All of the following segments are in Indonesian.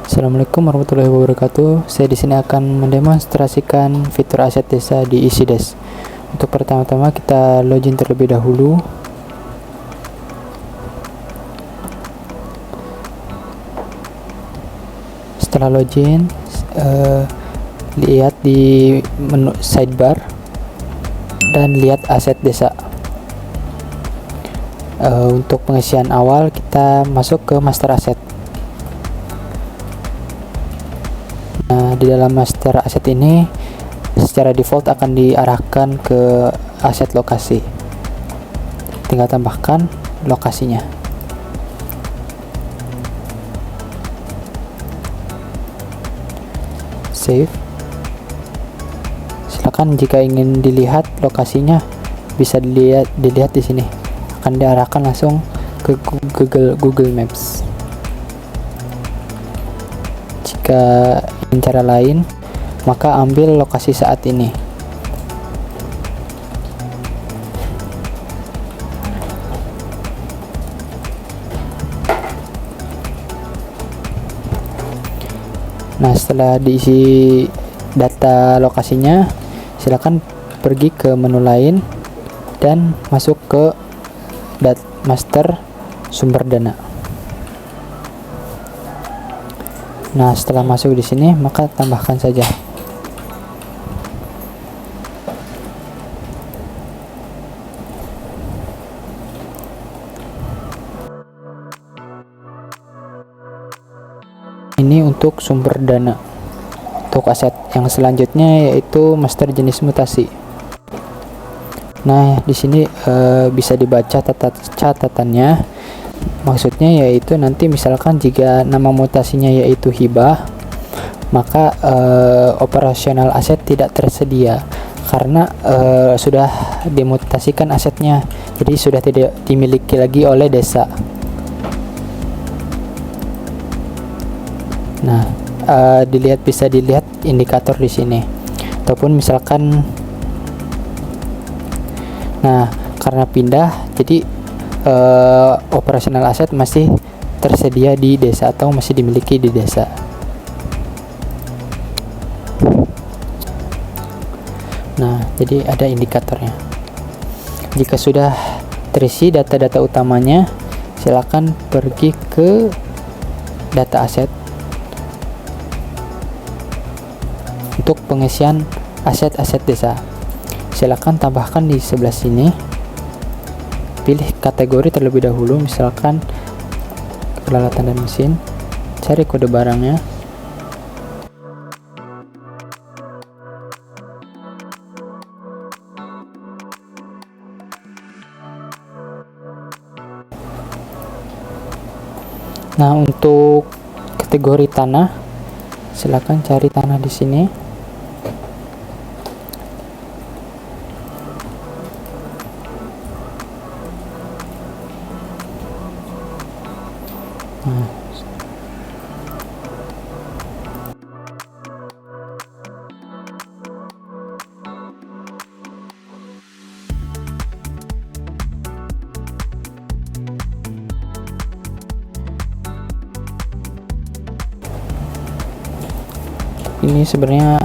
Assalamualaikum warahmatullahi wabarakatuh. Saya di sini akan mendemonstrasikan fitur aset desa di EasyDesk. Untuk pertama-tama kita login terlebih dahulu. Setelah login, lihat di menu sidebar dan lihat aset desa. Untuk pengisian awal kita masuk ke master asset. Nah, di dalam master asset ini secara default akan diarahkan ke aset lokasi. Tinggal tambahkan lokasinya. Save. Silakan jika ingin dilihat lokasinya bisa dilihat di sini. Akan diarahkan langsung ke Google Maps. Jika ingin cara lain, maka ambil lokasi saat ini. Nah, setelah diisi data lokasinya, silakan pergi ke menu lain dan masuk ke master sumber dana. Nah, setelah masuk di sini, maka tambahkan saja. Ini untuk sumber dana. Untuk aset yang selanjutnya yaitu master jenis mutasi. Nah, di sini bisa dibaca catatannya. Maksudnya yaitu nanti misalkan jika nama mutasinya yaitu hibah, maka operasional aset tidak tersedia karena sudah dimutasikan asetnya, jadi sudah tidak dimiliki lagi oleh desa. Nah, bisa dilihat indikator di sini. Ataupun misalkan, nah karena pindah, jadi operasional aset masih tersedia di desa atau masih dimiliki di desa. Nah, jadi ada indikatornya. Jika sudah terisi data-data utamanya, silakan pergi ke data aset untuk pengisian aset-aset desa. Silakan tambahkan di sebelah sini. Pilih kategori terlebih dahulu, misalkan peralatan dan mesin. Cari kode barangnya. Nah, untuk kategori tanah, silakan cari tanah di sini. Nah, ini sebenarnya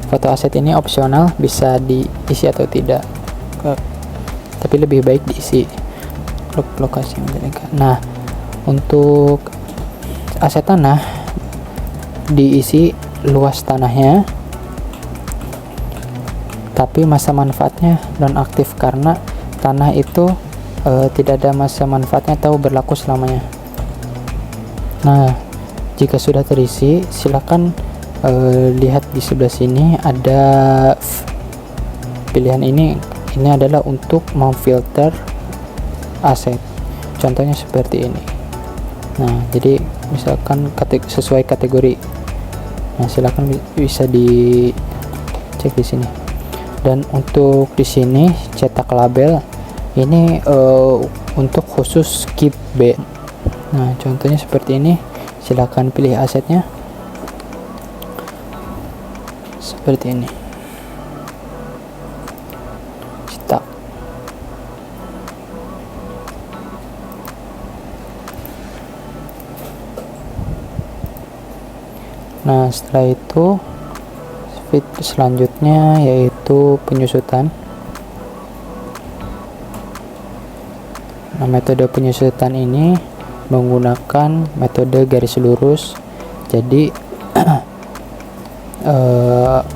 foto aset ini opsional, bisa diisi atau tidak, tapi lebih baik diisi. Lokasi menjadikan. Nah, untuk aset tanah diisi luas tanahnya, tapi masa manfaatnya nonaktif karena tanah itu tidak ada masa manfaatnya atau berlaku selamanya. Nah, jika sudah terisi, silakan lihat di sebelah sini ada pilihan ini adalah untuk memfilter aset. Contohnya seperti ini. Nah, jadi misalkan sesuai kategori. Nah, silakan bisa dicek di sini. Dan untuk di sini cetak label ini untuk khusus skip B. Nah, contohnya seperti ini. Silakan pilih asetnya seperti ini. Cetak. Nah, setelah itu selanjutnya yaitu penyusutan. Nah, metode penyusutan ini menggunakan metode garis lurus. Jadi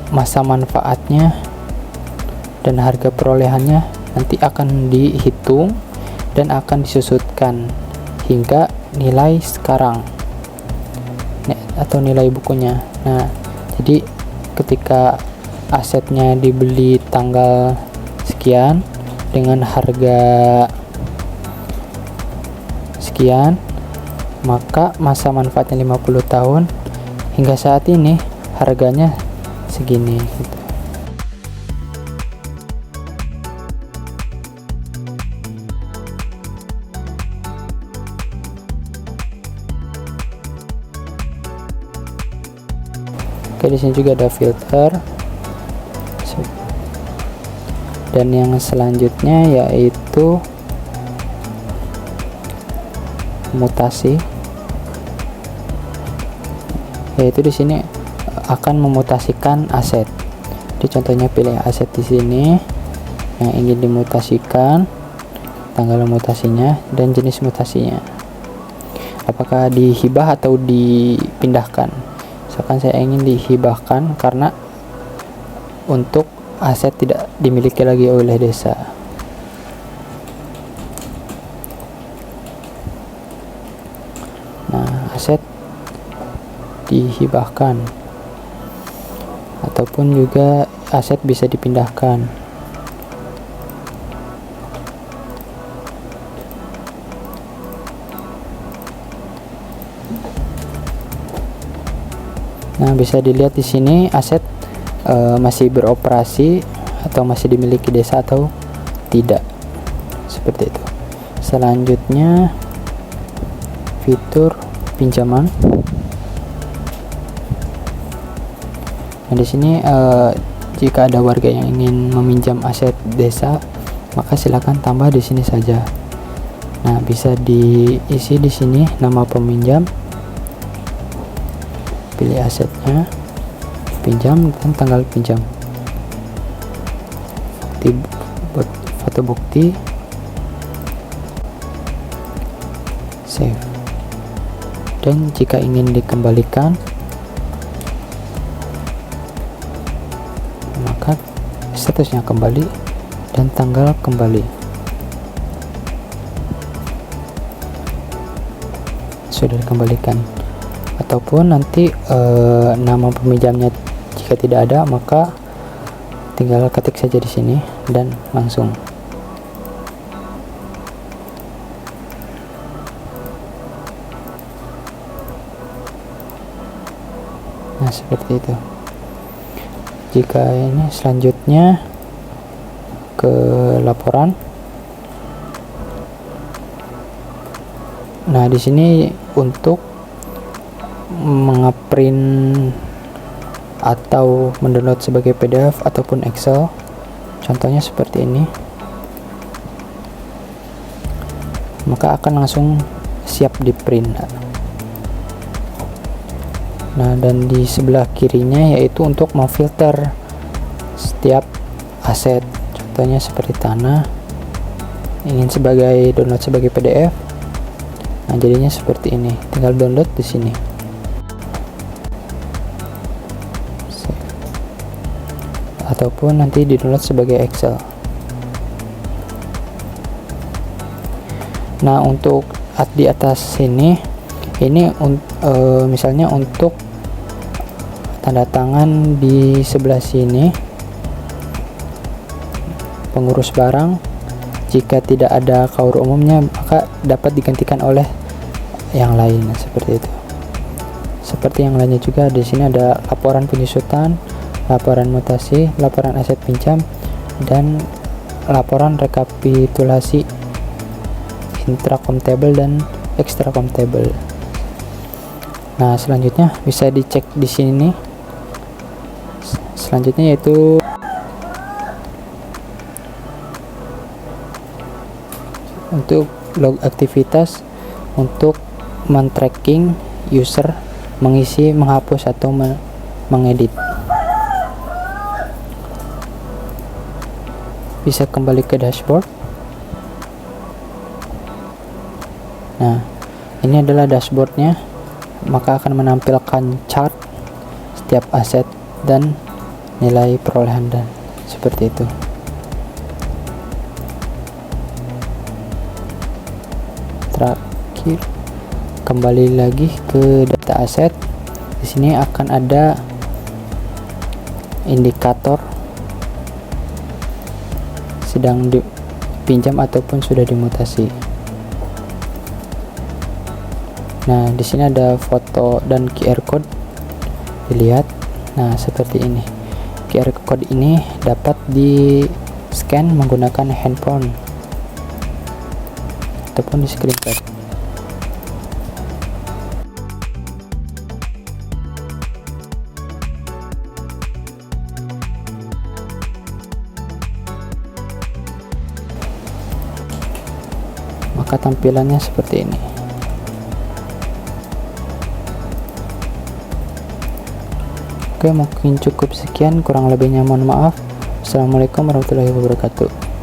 masa manfaatnya dan harga perolehannya nanti akan dihitung dan akan disusutkan hingga nilai sekarang atau nilai bukunya. Nah, jadi ketika asetnya dibeli tanggal sekian dengan harga sekian, maka masa manfaatnya 50 tahun hingga saat ini harganya segini gitu. Oke, di sini juga ada filter. Dan yang selanjutnya yaitu mutasi. Yaitu di sini akan memutasikan aset. Jadi contohnya pilih aset di sini yang ingin dimutasikan, tanggal mutasinya dan jenis mutasinya. Apakah dihibah atau dipindahkan? Misalkan saya ingin dihibahkan karena untuk aset tidak dimiliki lagi oleh desa. Nah, aset dihibahkan ataupun juga aset bisa dipindahkan. Nah, bisa dilihat di sini aset masih beroperasi atau masih dimiliki desa atau tidak, seperti itu. Selanjutnya fitur pinjaman. Nah, di sini jika ada warga yang ingin meminjam aset desa, maka silakan tambah di sini saja. Nah, bisa diisi di sini nama peminjam, pilih asetnya, pinjam dan tanggal pinjam, foto bukti, save. Dan jika ingin dikembalikan, maka statusnya kembali dan tanggal kembali. Sudah dikembalikan. Ataupun nanti nama peminjamnya jika tidak ada, maka tinggal ketik saja di sini dan langsung. Nah, seperti itu. Jika ini selanjutnya ke laporan. Nah, di sini untuk mengeprint atau mendownload sebagai PDF ataupun Excel, contohnya seperti ini, maka akan langsung siap di print. Nah, dan di sebelah kirinya yaitu untuk memfilter setiap aset, contohnya seperti tanah, ingin download sebagai PDF. Nah, jadinya seperti ini, tinggal download di sini. Ataupun nanti di-download sebagai Excel. Nah, untuk di atas sini, ini misalnya untuk tanda tangan di sebelah sini, pengurus barang, jika tidak ada KUR umumnya maka dapat digantikan oleh yang lain, seperti itu. Seperti yang lainnya juga, di sini ada laporan penyusutan, laporan mutasi, laporan aset pinjam, dan laporan rekapitulasi intracomptable dan extracomptable. Nah, selanjutnya bisa dicek di sini. Selanjutnya yaitu untuk log aktivitas untuk men-tracking user mengisi, menghapus atau mengedit. Bisa kembali ke dashboard. Nah, ini adalah dashboardnya, maka akan menampilkan chart setiap aset dan nilai perolehan dan seperti itu. Terakhir, kembali lagi ke data aset. Di sini akan ada indikator sedang dipinjam ataupun sudah dimutasi. Nah, di sini ada foto dan QR code. Dilihat. Nah, seperti ini. QR code ini dapat di-scan menggunakan handphone ataupun di screenshot. Maka tampilannya seperti ini. Oke, mungkin cukup sekian, kurang lebihnya mohon maaf. Assalamualaikum warahmatullahi wabarakatuh.